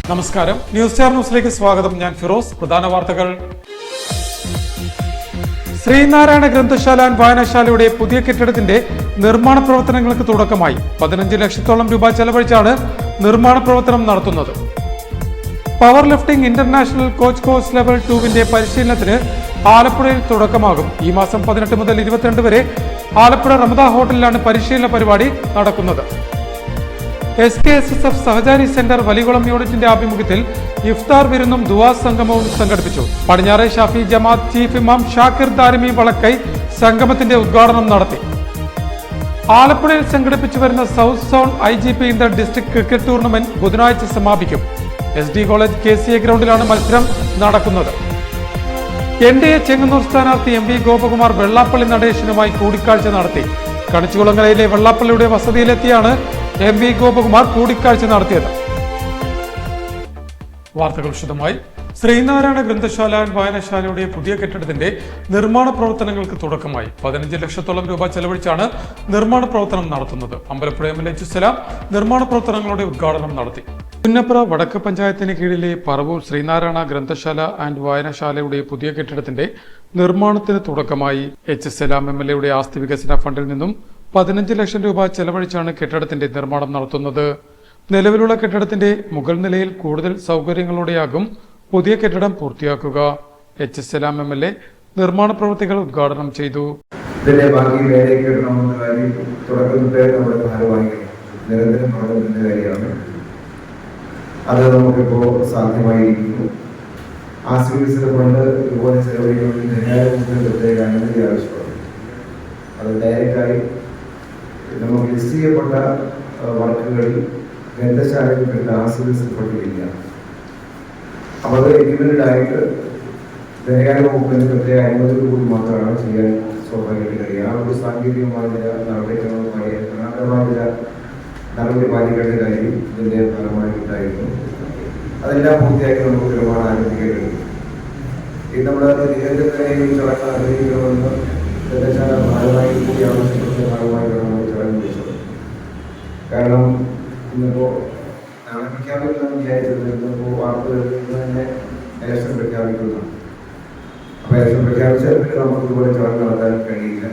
നമസ്കാരം, news star ന്യൂസിലേക്ക് സ്വാഗതം. ഞാൻ ഫിറോസ്. പ്രധാന വാർത്തകൾ. ശ്രീനാരായണ ഗ്രന്ഥശാല ആൻഡ് വായനശാലയുടെ പുതിയ കെട്ടിടത്തിന്റെ നിർമ്മാണ പ്രവർത്തനങ്ങൾക്ക് തുടക്കമായി. 15 ലക്ഷത്തോളം രൂപ ചെലവഴിച്ചാണ് നിർമ്മാണ പ്രവർത്തനം നടത്തുന്നത്. Power lifting international coach course level 2വിന്റെ പരിശീലനത്തിന് ആലപ്പുഴയിൽ തുടക്കമാകും. ഈ മാസം 18 മുതൽ 22 വരെ ആലപ്പുഴ റമദ ഹോട്ടലിലാണ് പരിശീലന പരിപാടി നടക്കുന്നത്. SKSSF സഹചാരി സെന്റർ വലികുളം യൂണിറ്റിന്റെ ആഭിമുഖ്യത്തിൽ ഇഫ്താർ വിരുന്നും ദുആ സംഗമവും സംഘടിപ്പിച്ചു. പടിഞ്ഞാറെ ഷാഫി ജമാഅത്ത് ചീഫ് ഇമാം ഷാക്കിർ ദാരിമി വളക്കൈ സംഗമത്തിന്റെ ഉദ്ഘാടനം നടത്തി. ആലപ്പുഴയിൽ സംഘടിപ്പിച്ചു വരുന്ന south zone IGP Inter district cricket tournament ബുധനാഴ്ച സമാപിക്കും. SD കോളേജ് KCA ഗ്രൗണ്ടിലാണ് മത്സരം നടക്കുന്നത്. NDA ചെങ്ങന്നൂർ സ്ഥാനാർത്ഥി MV ഗോപകുമാർ വെള്ളാപ്പള്ളി നടേശനുമായി കൂടിക്കാഴ്ച നടത്തി. കണിച്ചുകുളങ്ങരയിലെ വെള്ളാപ്പള്ളിയുടെ വസതിയിലെത്തിയാണ് MV ഗോപകുമാർ കൂടിക്കാഴ്ച നടത്തിയത്. വാർത്തകൾ വിശദമായി. ശ്രീനാരായണ ഗ്രന്ഥശാല ആൻഡ് വായനശാലയുടെ പുതിയ കെട്ടിടത്തിന്റെ നിർമ്മാണ പ്രവർത്തനങ്ങൾക്ക് തുടക്കമായി. 15 ലക്ഷത്തോളം രൂപ ചെലവഴിച്ചാണ് നിർമ്മാണ പ്രവർത്തനം നടത്തുന്നത്. അമ്പലപ്പുഴ MLA സലാം നിർമ്മാണ പ്രവർത്തനങ്ങളുടെ ഉദ്ഘാടനം നടത്തി. പുന്നപ്ര വടക്ക് പഞ്ചായത്തിന് കീഴിലെ പറവൂർ ശ്രീനാരായണ ഗ്രന്ഥശാല ആൻഡ് വായനശാലയുടെ പുതിയ കെട്ടിടത്തിന്റെ നിർമ്മാണത്തിന് തുടക്കമായി. സലാം MLAയുടെ ആസ്തി വികസന ഫണ്ടിൽ നിന്നും 15 ലക്ഷം രൂപ ചെലവഴിച്ചാണ് കെട്ടിടത്തിന്റെ നിർമ്മാണം നടത്തുന്നത്. നിലവിലുള്ള കെട്ടിടത്തിന്റെ മുകൾ നിലയിൽ കൂടുതൽ സൗകര്യങ്ങളോടെയാകും പുതിയ കെട്ടിടം പൂർത്തിയാക്കുക. സലാം MLA നിർമ്മാണ പ്രവൃത്തികൾ ഉദ്ഘാടനം ചെയ്തു. അത് നമുക്കിപ്പോൾ സാധ്യമായിരിക്കുന്നു. ആസ്തി ഫണ്ട് ഇതുപോലെ ചെലവഴിക്കുന്നതിന് പ്രത്യേക അനുമതി ആവശ്യമാണ്. അത് ഡയറക്റ്റായി നമുക്ക് ലിസ്റ്റ് ചെയ്യപ്പെട്ട വർക്കുകളിൽ ഗ്രന്ഥശാലയിൽ ആസ്തി ഫണ്ടില്ല. അപ്പോൾ അത് എഗ്രിമെന്റഡ് ആയിട്ട് ധനകാര്യ വകുപ്പിന് പ്രത്യേക അനുമതി കൂടി മാത്രമാണ് ചെയ്യാൻ സ്വാഭാവികമായിട്ട് കഴിയുക. ആ ഒരു സാങ്കേതികമായ നടപടിക്രമമായ നടപടി പാലിക്കേണ്ട കാര്യം ഇതിന്റെ ഫലമായിട്ടുണ്ടായിരുന്നു. അതെല്ലാം പൂർത്തിയാക്കി നമുക്ക് നിർമ്മാണം ആരംഭിക്കേണ്ടത്. ഇത് നമ്മുടെ നിരന്തരം ചടങ്ങ് ആരംഭിക്കണമെന്ന് ഗ്രന്ഥശാല ഭാഗമായി കൂടി ആവശ്യപ്പെട്ട ഭാഗമായി വേണം ചടങ്ങ് വെച്ചത്. കാരണം ഇന്നിപ്പോൾ നാളെ പ്രഖ്യാപിക്കണം വിചാരിച്ചത് ഇന്നിപ്പോൾ വാർത്തകളിൽ നിന്ന് തന്നെ ഇലക്ഷൻ പ്രഖ്യാപിക്കുന്നതാണ്. അപ്പോൾ ഇലക്ഷൻ പ്രഖ്യാപിച്ചാൽ പിന്നെ നമുക്ക് ഇതുപോലെ ചടങ്ങ് നടത്താൻ കഴിയില്ല.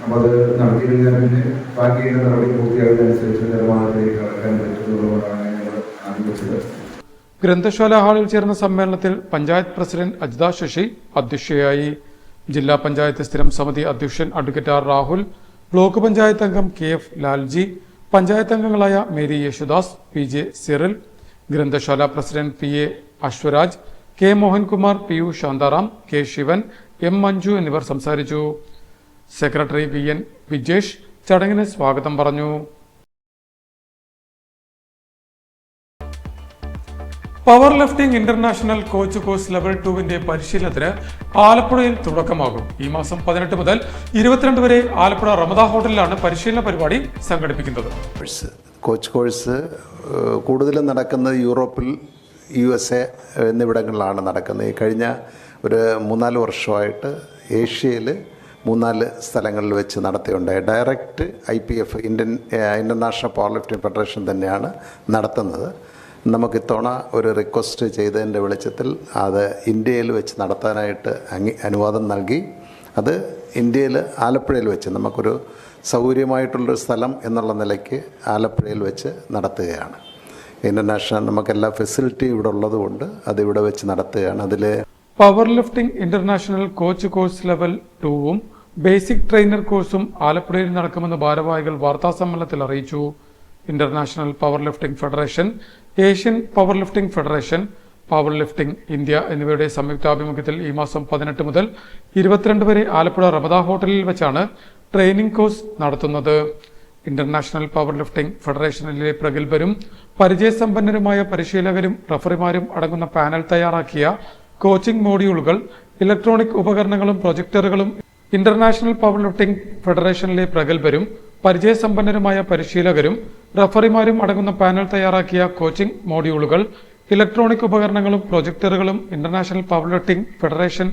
അപ്പോൾ അത് നടത്തിക്കഴിഞ്ഞാൽ പിന്നെ ബാക്കിയുള്ള നടപടി പൂർത്തിയാകുന്നതനുസരിച്ച് നിർമ്മാണത്തിലേക്ക് കടക്കാൻ പറ്റുന്നതുകൊണ്ടാണ് ഞങ്ങൾ ആരംഭിച്ചത്. ഗ്രന്ഥശാല ഹാളിൽ ചേർന്ന സമ്മേളനത്തിൽ പഞ്ചായത്ത് പ്രസിഡന്റ് അജിത ശശി അധ്യക്ഷയായി. ജില്ലാ പഞ്ചായത്ത് സ്ഥിരം സമിതി അധ്യക്ഷൻ advocate R Rahul, block panchayat അംഗം KF ലാൽജി, പഞ്ചായത്ത് അംഗങ്ങളായ മേരി യേശുദാസ്, PJ സിറിൽ, ഗ്രന്ഥശാല president PA Ashwaraj, K Mohankumar, PU Shantaram, K Sivan, M Manju എന്നിവർ സംസാരിച്ചു. സെക്രട്ടറി VN വിജേഷ് ചടങ്ങിന് സ്വാഗതം പറഞ്ഞു. Power lifting international coach course level 2വിന്റെ പരിശീലനത്തിന് ആലപ്പുഴയിൽ തുടക്കമാകും. ഈ മാസം 18 മുതൽ 22 വരെ ആലപ്പുഴ റമദ ഹോട്ടലിലാണ് പരിശീലന പരിപാടി സംഘടിപ്പിക്കുന്നത്. കോച്ച് കോഴ്സ് കൂടുതലും നടക്കുന്നത് യൂറോപ്പിൽ, USA എന്നിവിടങ്ങളിലാണ് നടക്കുന്നത്. ഈ കഴിഞ്ഞ ഒരു 3-4 വർഷമായിട്ട് ഏഷ്യയിൽ 3-4 സ്ഥലങ്ങളിൽ വെച്ച് നടത്തിയുണ്ടായി. Direct IPF international power lifting federation തന്നെയാണ് നടത്തുന്നത്. നമുക്ക് ഇത്തവണ ഒരു റിക്വസ്റ്റ് ചെയ്തതിൻ്റെ വെളിച്ചത്തിൽ അത് ഇന്ത്യയിൽ വെച്ച് നടത്താനായിട്ട് അനുവാദം നൽകി. അത് ഇന്ത്യയിൽ ആലപ്പുഴയിൽ വെച്ച് നമുക്കൊരു സൗകര്യമായിട്ടുള്ളൊരു സ്ഥലം എന്നുള്ള നിലയ്ക്ക് ആലപ്പുഴയിൽ വെച്ച് നടത്തുകയാണ്. ഇന്റർനാഷണൽ നമുക്കെല്ലാ ഫെസിലിറ്റി ഇവിടെ ഉള്ളതുകൊണ്ട് അതിവിടെ വെച്ച് നടത്തുകയാണ്. അതിൽ power lifting international coach course level 2ഉം ബേസിക് ട്രെയിനർ കോഴ്സും ആലപ്പുഴയിൽ നടക്കുമെന്ന് ഭാരവാഹികൾ വാർത്താസമ്മേളനത്തിൽ അറിയിച്ചു. International power lifting federation, Asian power lifting federation, power lifting India എന്നിവയുടെ സംയുക്താഭിമുഖ്യത്തിൽ ഈ മാസം 18 മുതൽ 22 വരെ ആലപ്പുഴ റമദ ഹോട്ടലിൽ വെച്ചാണ് ട്രെയിനിംഗ് കോഴ്സ് നടത്തുന്നത്. ഇന്റർനാഷണൽ പവർ ലിഫ്റ്റിംഗ് ഫെഡറേഷനിലെ പ്രഗത്ഭരും പരിചയസമ്പന്നരുമായ പരിശീലകരും റഫറിമാരും അടങ്ങുന്ന പാനൽ തയ്യാറാക്കിയ കോച്ചിംഗ് മോഡ്യൂളുകൾ, ഇലക്ട്രോണിക് ഉപകരണങ്ങളും പ്രൊജക്ടറുകളും ഇന്റർനാഷണൽ പവർ ലിഫ്റ്റിംഗ് ഫെഡറേഷനിലെ പ്രഗത്ഭരും പരിചയസമ്പന്നരുമായ പരിശീലകരും റഫറിമാരും അടങ്ങുന്ന പാനൽ തയ്യാറാക്കിയ കോച്ചിംഗ് മോഡ്യൂളുകൾ, ഇലക്ട്രോണിക് ഉപകരണങ്ങളും പ്രൊജക്ടറുകളും ഇന്റർനാഷണൽ പവർ ലിഫ്റ്റിംഗ് ഫെഡറേഷൻ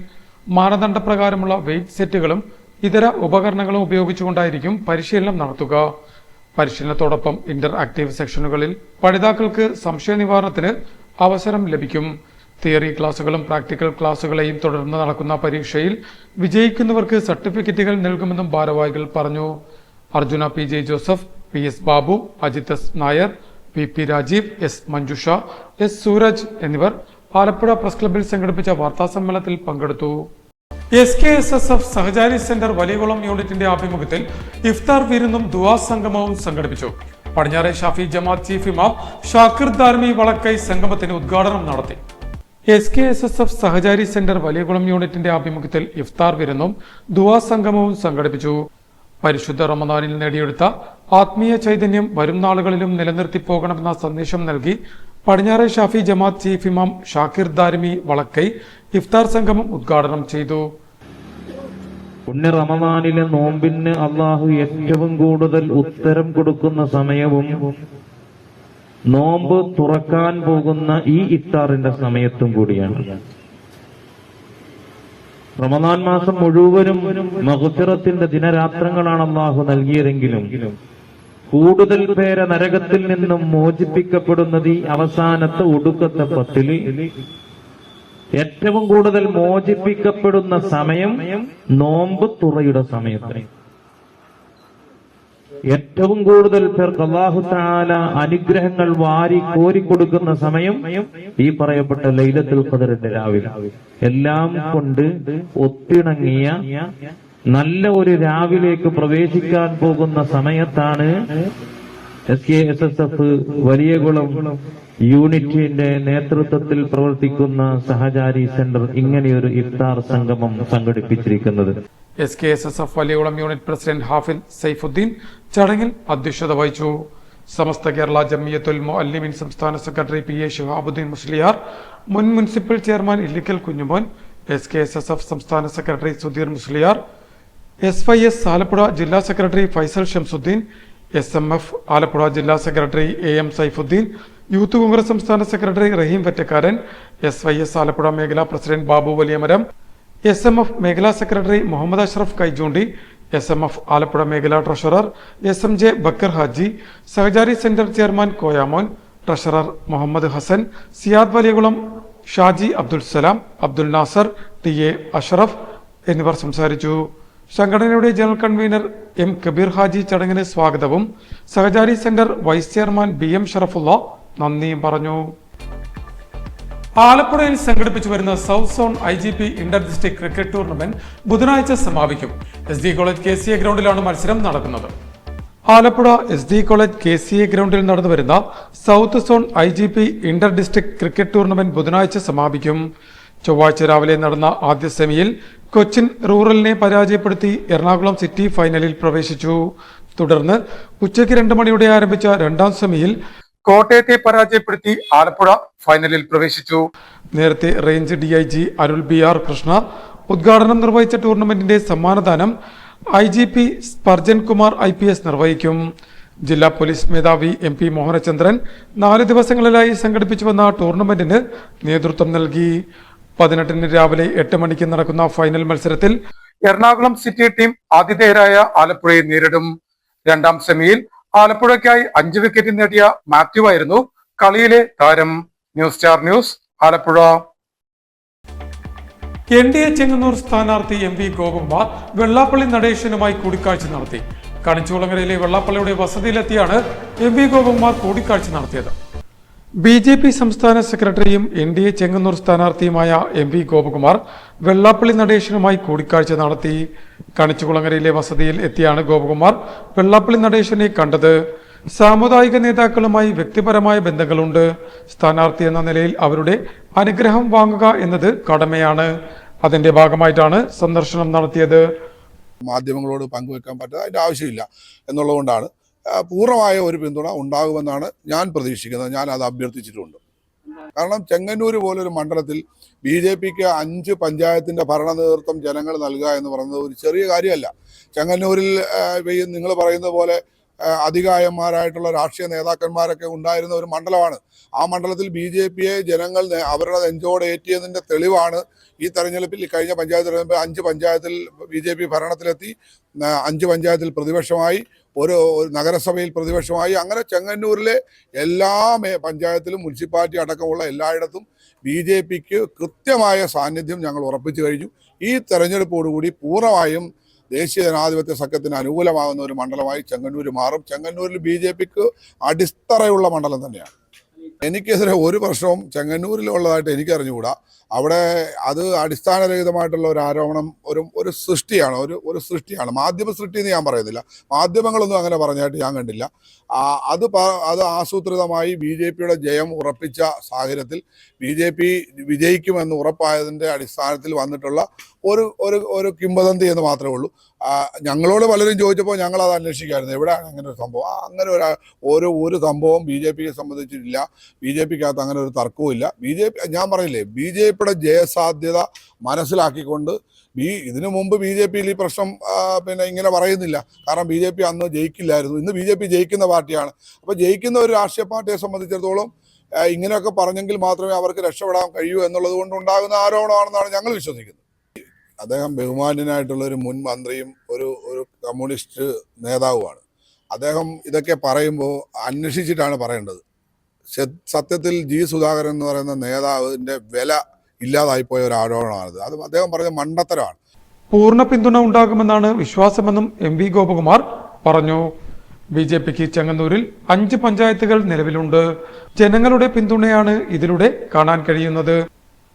മാനദണ്ഡപ്രകാരമുള്ള വെയ്റ്റ് സെറ്റുകളും ഇതര ഉപകരണങ്ങളും ഉപയോഗിച്ചുകൊണ്ടായിരിക്കും പരിശീലനം നടത്തുക. പരിശീലനത്തോടൊപ്പം ഇന്റർ ആക്റ്റീവ് സെക്ഷനുകളിൽ പഠിതാക്കൾക്ക് സംശയ നിവാരണത്തിന് അവസരം ലഭിക്കും. തിയറി ക്ലാസുകളും പ്രാക്ടിക്കൽ ക്ലാസുകളെയും തുടർന്ന് നടക്കുന്ന പരീക്ഷയിൽ വിജയിക്കുന്നവർക്ക് സർട്ടിഫിക്കറ്റുകൾ നൽകുമെന്നും ഭാരവാഹികൾ പറഞ്ഞു. Arjuna P J Joseph, P S Babu, Ajith S Nair, P P Rajeev, S Manjusha, S Suraj എന്നിവർ ആലപ്പുഴ പ്രസ് ക്ലബ്ബിൽ സംഘടിപ്പിച്ച വാർത്താസമ്മേളനത്തിൽ പങ്കെടുത്തു. SKSSF സഹചാരി സെന്റർ വലിയകുളം യൂണിറ്റിന്റെ ആഭിമുഖ്യത്തിൽ ഇഫ്താർ വിരുന്നും ദുആ സംഗമവും സംഘടിപ്പിച്ചു. പടിഞ്ഞാറെ ഷാഫി ജമാഅത്ത് ചീഫ് ഇമാം ഷാക്കിർ ദാർമി വളക്കൈ സംഗമത്തിന് ഉദ്ഘാടനം നടത്തി. SKSSF സഹചാരി സെന്റർ വലിയകുളം യൂണിറ്റിന്റെ ആഭിമുഖ്യത്തിൽ ഇഫ്താർ വിരുന്നും ദുആ സംഗമവും സംഘടിപ്പിച്ചു. പരിശുദ്ധ റമദാനിൽ നേടിയെടുത്ത ആത്മീയ ചൈതന്യം വരും നാളുകളിലും നിലനിർത്തി പോകണമെന്ന സന്ദേശം നൽകി പടിഞ്ഞാറെ ഷാഫി ജമാഅത്ത് ചീഫ് ഇമാം ഷാക്കിർ ദാരിമി വളക്കൈ ഇഫ്താർ സംഗമം ഉദ്ഘാടനം ചെയ്തു. പുണ്യ റമദാനിലെ നോമ്പിന് അള്ളാഹു ഏറ്റവും കൂടുതൽ ഉത്തരം കൊടുക്കുന്ന സമയവും നോമ്പ് തുറക്കാൻ പോകുന്ന ഈ ഇഫ്താറിന്റെ സമയത്തും കൂടിയാണ്. റമദാൻ മാസം മുഴുവനും മഗ്ഫിറത്തിന്റെ ദിനരാത്രങ്ങളാണ് അള്ളാഹു നൽകിയതെങ്കിലും കൂടുതൽ പേരെ നരകത്തിൽ നിന്നും മോചിപ്പിക്കപ്പെടുന്നത് ഈ അവസാനത്തെ ഒടുക്കത്തെ പത്തില്. ഏറ്റവും കൂടുതൽ മോചിപ്പിക്കപ്പെടുന്ന സമയം നോമ്പ് തുറയുടെ സമയത്ത്. ഏറ്റവും കൂടുതൽ പേർക്ക് അല്ലാഹു തആല അനുഗ്രഹങ്ങൾ വാരി കോരിക്കൊടുക്കുന്ന സമയം ഈ പറയപ്പെട്ട ലൈലത്തുൽ ഖദറിന്റെ രാവിലെ. എല്ലാം കൊണ്ട് ഒത്തിണങ്ങിയ നല്ല ഒരു രാവിലേക്ക് പ്രവേശിക്കാൻ പോകുന്ന സമയത്താണ് SKSSF വലിയകുളം യൂണിറ്റിന്റെ നേതൃത്വത്തിൽ പ്രവർത്തിക്കുന്ന സഹചാരി സെന്റർ ഇങ്ങനെയൊരു ഇഫ്താർ സംഗമം സംഘടിപ്പിച്ചിരിക്കുന്നത്. SKSSF വലിയകുളം യൂണിറ്റ് പ്രസിഡന്റ് ഹാഫിദ് സൈഫുദ്ദീൻ ചടങ്ങിൽ അധ്യക്ഷത വഹിച്ചു. സമസ്ത കേരള ജമിയത്തുൽ മുഅല്ലിമീൻ സംസ്ഥാന സെക്രട്ടറി PA ശിഹാബുദ്ദീൻ മുസ്ലിയാർ, മുൻ municipal chairman Illikkal Kunjumon, SKSSF സംസ്ഥാന സെക്രട്ടറി സുധീർ മുസ്ലിയാർ, SYS ആലപ്പുഴ ജില്ലാ സെക്രട്ടറി ഫൈസൽ ഷംസുദ്ദീൻ, SMF ആലപ്പുഴ ജില്ലാ സെക്രട്ടറി AM സൈഫുദ്ദീൻ, യൂത്ത് കോൺഗ്രസ് സംസ്ഥാന സെക്രട്ടറി റഹീം വെറ്റക്കാരൻ, SYS ആലപ്പുഴ മേഖലാ പ്രസിഡന്റ് ബാബു വലിയമരം, SMF മേഖലാ സെക്രട്ടറി മുഹമ്മദ് അഷ്റഫ് കൈജൂണ്ടി, SMF ആലപ്പുഴ മേഖലാ treasurer SMJ Bakkar Haji, Sahachari centre chairman Koyamon, treasurer Muhammad Hasan, Siyad Valiyakulam, Shaji Abdul Salam, Abdul Nasar, TA Ashraf എന്നിവർ സംസാരിച്ചു. സംഘടനയുടെ general convener M Kabir Haji ചടങ്ങിന് സ്വാഗതവും സഹചാരി സെന്റർ വൈസ് ചെയർമാൻ BM ഷറഫുള്ള നന്ദിയും പറഞ്ഞു. ആലപ്പുഴയിൽ സംഘടിപ്പിച്ചു വരുന്ന south zone IGP Inter district cricket tournament ബുധനാഴ്ച സമാപിക്കും. SD കോളേജ് KCA ഗ്രൗണ്ടിലാണ് മത്സരം നടക്കുന്നത്. ആലപ്പുഴ SD കോളേജ് KCA ഗ്രൗണ്ടിൽ നടന്നുവരുന്ന south zone IGP Inter district cricket tournament ബുധനാഴ്ച സമാപിക്കും. ചൊവ്വാഴ്ച രാവിലെ നടന്ന ആദ്യ സെമിയിൽ കൊച്ചിൻ റൂറലിനെ പരാജയപ്പെടുത്തി എറണാകുളം സിറ്റി ഫൈനലിൽ പ്രവേശിച്ചു. തുടർന്ന് ഉച്ചയ്ക്ക് 2 മണിയോടെ ആരംഭിച്ച രണ്ടാം സെമിയിൽ കോട്ടയത്തെ പരാജയപ്പെടുത്തി ആലപ്പുഴ ഫൈനലിൽ പ്രവേശിച്ചു. നേരത്തെ റേഞ്ച് DIG അരുൾ BR കൃഷ്ണ ഉദ്ഘാടനം നിർവഹിച്ച ടൂർണമെന്റിന്റെ സമ്മാനദാനം IGP സ്പർജൻ കുമാർ IPS നിർവഹിക്കും. ജില്ലാ പോലീസ് മേധാവി MP മോഹനചന്ദ്രൻ 4 ദിവസങ്ങളിലായി സംഘടിപ്പിച്ചു വന്ന ടൂർണമെന്റിന് നേതൃത്വം നൽകി. 18-ന് രാവിലെ 8 മണിക്ക് നടക്കുന്ന ഫൈനൽ മത്സരത്തിൽ എറണാകുളം സിറ്റി ടീം ആതിഥേയരായ ആലപ്പുഴയെ നേരിടും. രണ്ടാം സെമിയിൽ ആലപ്പുഴയ്ക്കായി 5 വിക്കറ്റ് നേടിയ മാത്യു ആയിരുന്നു കളിയിലെ താരം. News star news Alappuzha. NDA Chengannur സ്ഥാനാർത്ഥി MV ഗോപകുമാർ വെള്ളാപ്പള്ളി നടേശനുമായി കൂടിക്കാഴ്ച നടത്തി. കണിച്ചുകുളങ്ങരയിലെ വെള്ളാപ്പള്ളിയുടെ വസതിയിലെത്തിയാണ് MV ഗോപകുമാർ കൂടിക്കാഴ്ച നടത്തിയത്. BJP സംസ്ഥാന സെക്രട്ടറിയും NDA ചെങ്ങന്നൂർ സ്ഥാനാർത്ഥിയുമായ MV ഗോപകുമാർ വെള്ളാപ്പള്ളി നടേശനുമായി കൂടിക്കാഴ്ച നടത്തി. കണിച്ചുകുളങ്ങരയിലെ വസതിയിൽ എത്തിയാണ് ഗോപകുമാർ വെള്ളാപ്പള്ളി നടേശനെ കണ്ടത്. സാമുദായിക നേതാക്കളുമായി വ്യക്തിപരമായ ബന്ധങ്ങളുണ്ട്. സ്ഥാനാർത്ഥി എന്ന നിലയിൽ അവരുടെ അനുഗ്രഹം വാങ്ങുക എന്നത് കടമയാണ്. അതിന്റെ ഭാഗമായിട്ടാണ് സന്ദർശനം നടത്തിയത്. മാധ്യമങ്ങളോട് പങ്കുവെക്കാൻ പറ്റാതെ അതിൻ്റെ ആവശ്യമില്ല എന്നുള്ളതുകൊണ്ടാണ് പൂർണ്ണമായ ഒരു പിന്തുണ ഉണ്ടാകുമെന്നാണ് ഞാൻ പ്രതീക്ഷിക്കുന്നത്. ഞാൻ അത് അഭ്യർത്ഥിച്ചിട്ടുണ്ട്. കാരണം ചെങ്ങന്നൂർ പോലൊരു മണ്ഡലത്തിൽ BJPക്ക് 5 പഞ്ചായത്തിൻ്റെ ഭരണ നേതൃത്വം ജനങ്ങൾ നൽകുക എന്ന് പറയുന്നത് ഒരു ചെറിയ കാര്യമല്ല. ചെങ്ങന്നൂരിൽ നിങ്ങൾ പറയുന്നത് പോലെ അധികായന്മാരായിട്ടുള്ള രാഷ്ട്രീയ നേതാക്കന്മാരൊക്കെ ഉണ്ടായിരുന്ന ഒരു മണ്ഡലമാണ്. ആ മണ്ഡലത്തിൽ BJPയെ ജനങ്ങൾ അവരുടെ നെഞ്ചോടെ ഏറ്റിയതിൻ്റെ തെളിവാണ് ഈ തെരഞ്ഞെടുപ്പിൽ. കഴിഞ്ഞ പഞ്ചായത്ത് തെരഞ്ഞെടുപ്പിൽ 5 പഞ്ചായത്തിൽ BJP ഭരണത്തിലെത്തി, 5 പഞ്ചായത്തിൽ പ്രതിപക്ഷമായി, ഒരു നഗരസഭയിൽ പ്രതിപക്ഷമായി. അങ്ങനെ ചെങ്ങന്നൂരിലെ എല്ലാ പഞ്ചായത്തിലും മുനിസിപ്പാലിറ്റി അടക്കമുള്ള എല്ലായിടത്തും BJPക്ക് കൃത്യമായ സാന്നിധ്യം ഞങ്ങൾ ഉറപ്പിച്ചു കഴിഞ്ഞു. ഈ തെരഞ്ഞെടുപ്പോടുകൂടി പൂർണ്ണമായും ദേശീയ ജനാധിപത്യ സഖ്യത്തിന് അനുകൂലമാകുന്ന ഒരു മണ്ഡലമായി ചെങ്ങന്നൂർ മാറും. ചെങ്ങന്നൂരിൽ BJPക്ക് അടിത്തറയുള്ള മണ്ഡലം തന്നെയാണ്. എനിക്കെതിരെ ഒരു പ്രശ്നവും ചെങ്ങന്നൂരിലുള്ളതായിട്ട് എനിക്കറിഞ്ഞുകൂടാ. അവിടെ അത് അടിസ്ഥാനരഹിതമായിട്ടുള്ള ഒരു ആരോപണം, ഒരു സൃഷ്ടിയാണ്, ഒരു സൃഷ്ടിയാണ്. മാധ്യമ സൃഷ്ടി എന്ന് ഞാൻ പറയുന്നില്ല, മാധ്യമങ്ങളൊന്നും അങ്ങനെ പറഞ്ഞായിട്ട് ഞാൻ കണ്ടില്ല. അത് ആസൂത്രിതമായി BJPയുടെ ജയം ഉറപ്പിച്ച സാഹചര്യത്തിൽ BJP വിജയിക്കുമെന്ന് ഉറപ്പായതിൻ്റെ അടിസ്ഥാനത്തിൽ വന്നിട്ടുള്ള ഒരു കിംവദന്തി എന്ന് മാത്രമേ ഉള്ളൂ. ഞങ്ങളോട് പലരും ചോദിച്ചപ്പോൾ ഞങ്ങൾ അത് അന്വേഷിക്കായിരുന്നു, എവിടെയാണ് അങ്ങനെ ഒരു സംഭവം. അങ്ങനെ ഒരു സംഭവം BJPയെ സംബന്ധിച്ചിട്ടില്ല. BJPക്കകത്ത് അങ്ങനെ ഒരു തർക്കവും ഇല്ല. ഞാൻ പറയില്ലേ, BJPയുടെ ജയസാധ്യത മനസ്സിലാക്കിക്കൊണ്ട് ഇതിനു മുമ്പ് BJPയിൽ ഈ പ്രശ്നം ഇങ്ങനെ പറയുന്നില്ല. കാരണം BJP അന്ന് ജയിക്കില്ലായിരുന്നു. ഇന്ന് BJP ജയിക്കുന്ന പാർട്ടിയാണ്. അപ്പോൾ ജയിക്കുന്ന ഒരു രാഷ്ട്രീയ പാർട്ടിയെ സംബന്ധിച്ചിടത്തോളം ഇങ്ങനെയൊക്കെ പറഞ്ഞെങ്കിൽ മാത്രമേ അവർക്ക് രക്ഷപ്പെടാൻ കഴിയൂ എന്നുള്ളത് കൊണ്ട് ഉണ്ടാകുന്ന ആരോപണമാണെന്നാണ് ഞങ്ങൾ വിശ്വസിക്കുന്നത്. അദ്ദേഹം ബഹുമാന്യനായിട്ടുള്ള ഒരു മുൻ മന്ത്രിയും ഒരു കമ്മ്യൂണിസ്റ്റ് നേതാവുമാണ്. അദ്ദേഹം ഇതൊക്കെ പറയുമ്പോൾ അന്വേഷിച്ചിട്ടാണ് പറയേണ്ടത്. സത്യത്തിൽ സുധാകരൻ എന്ന് പറയുന്ന നേതാവിൻ്റെ വില ഇല്ലാതായിപ്പോയ ഒരു ആരോപണമാണിത്. അത് അദ്ദേഹം പറഞ്ഞ മണ്ടത്തരമാണ്. പൂർണ്ണ പിന്തുണ ഉണ്ടാകുമെന്നാണ് വിശ്വാസമെന്നും MV ഗോപകുമാർ പറഞ്ഞു. BJPക്ക് ചെങ്ങന്നൂരിൽ 5 പഞ്ചായത്തുകൾ നിലവിലുണ്ട്. ജനങ്ങളുടെ പിന്തുണയാണ് ഇതിലൂടെ കാണാൻ കഴിയുന്നത്.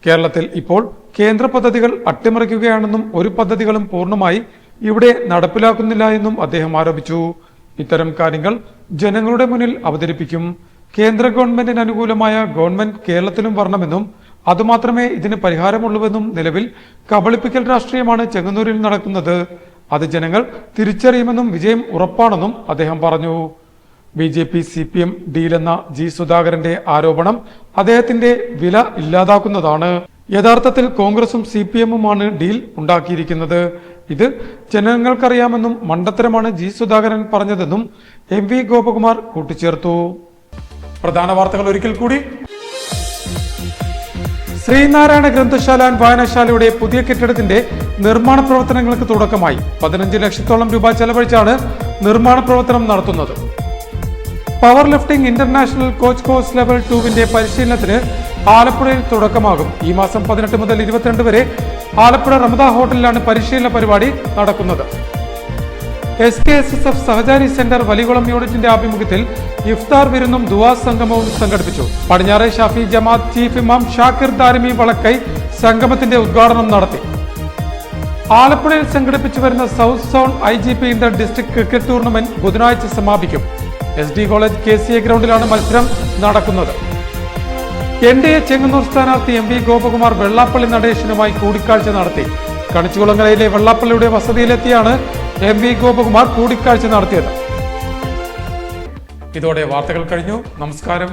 കേരളത്തിൽ ഇപ്പോൾ കേന്ദ്ര പദ്ധതികൾ അട്ടിമറിക്കുകയാണെന്നും ഒരു പദ്ധതികളും പൂർണ്ണമായി ഇവിടെ നടപ്പിലാക്കുന്നില്ല എന്നും അദ്ദേഹം ആരോപിച്ചു. ഇത്തരം കാര്യങ്ങൾ ജനങ്ങളുടെ മുന്നിൽ അവതരിപ്പിക്കും. കേന്ദ്ര ഗവൺമെന്റിന് അനുകൂലമായ ഗവൺമെന്റ് കേരളത്തിലും വരണമെന്നും അതുമാത്രമേ ഇതിന് പരിഹാരമുള്ളൂവെന്നും നിലവിൽ കബളിപ്പിക്കൽ രാഷ്ട്രീയമാണ് ചെങ്ങന്നൂരിൽ നടക്കുന്നത്. അത് ജനങ്ങൾ തിരിച്ചറിയുമെന്നും വിജയം ഉറപ്പാണെന്നും അദ്ദേഹം പറഞ്ഞു. BJP CPM ഡീലെന്ന സുധാകരന്റെ ആരോപണം അദ്ദേഹത്തിന്റെ വില ഇല്ലാതാക്കുന്നതാണ്. യഥാർത്ഥത്തിൽ കോൺഗ്രസും CPMുമാണ് ഡീൽ ഉണ്ടാക്കിയിരിക്കുന്നത്. ഇത് ജനങ്ങൾക്കറിയാമെന്നും മണ്ടത്തരമാണ് സുധാകരൻ പറഞ്ഞതെന്നും MV ഗോപകുമാർ കൂട്ടിച്ചേർത്തു. പ്രധാന വാർത്തകൾ ഒരിക്കൽ കൂടി. ശ്രീനാരായണ ഗ്രന്ഥശാല വായനശാലയുടെ പുതിയ കെട്ടിടത്തിന്റെ നിർമ്മാണ പ്രവർത്തനങ്ങൾക്ക് തുടക്കമായി. 15 ലക്ഷത്തോളം രൂപ ചെലവഴിച്ചാണ് നിർമ്മാണ പ്രവർത്തനം നടത്തുന്നത്. Power lifting international coach course level 2വിന്റെ പരിശീലനത്തിന് ആലപ്പുഴയിൽ തുടക്കമാകും. ഈ മാസം 18 മുതൽ 22 വരെ ആലപ്പുഴ റമദ ഹോട്ടലിലാണ് പരിശീലന പരിപാടി നടക്കുന്നത്. SKSSF സഹചാരി സെന്റർ വലികുളം യൂണിറ്റിന്റെ ആഭിമുഖ്യത്തിൽ ഇഫ്താർ വിരുന്നും ദുആ സംഗമവും സംഘടിപ്പിച്ചു. പടിഞ്ഞാറെ ഷാഫി ജമാഅത്ത് ചീഫ് ഇമാം ഷാക്കിർ ദാരിമി വളക്കൈ സംഗമത്തിന്റെ ഉദ്ഘാടനം നടത്തി. ആലപ്പുഴയിൽ സംഘടിപ്പിച്ചു വരുന്ന south zone IGP Inter district cricket tournament ബുധനാഴ്ച സമാപിക്കും. SD കോളേജ് KCA ഗ്രൗണ്ടിലാണ് മത്സരം നടക്കുന്നത്. NDA ചെങ്ങന്നൂർ സ്ഥാനാർത്ഥി MV ഗോപകുമാർ വെള്ളാപ്പള്ളി നടേശനുമായി കൂടിക്കാഴ്ച നടത്തി. കണിച്ചുകുളങ്ങരയിലെ വെള്ളാപ്പള്ളിയുടെ വസതിയിലെത്തിയാണ് MV ഗോപകുമാർ കൂടിക്കാഴ്ച നടത്തിയത്. ഇതോടെ വാർത്തകൾ കഴിഞ്ഞു. നമസ്കാരം.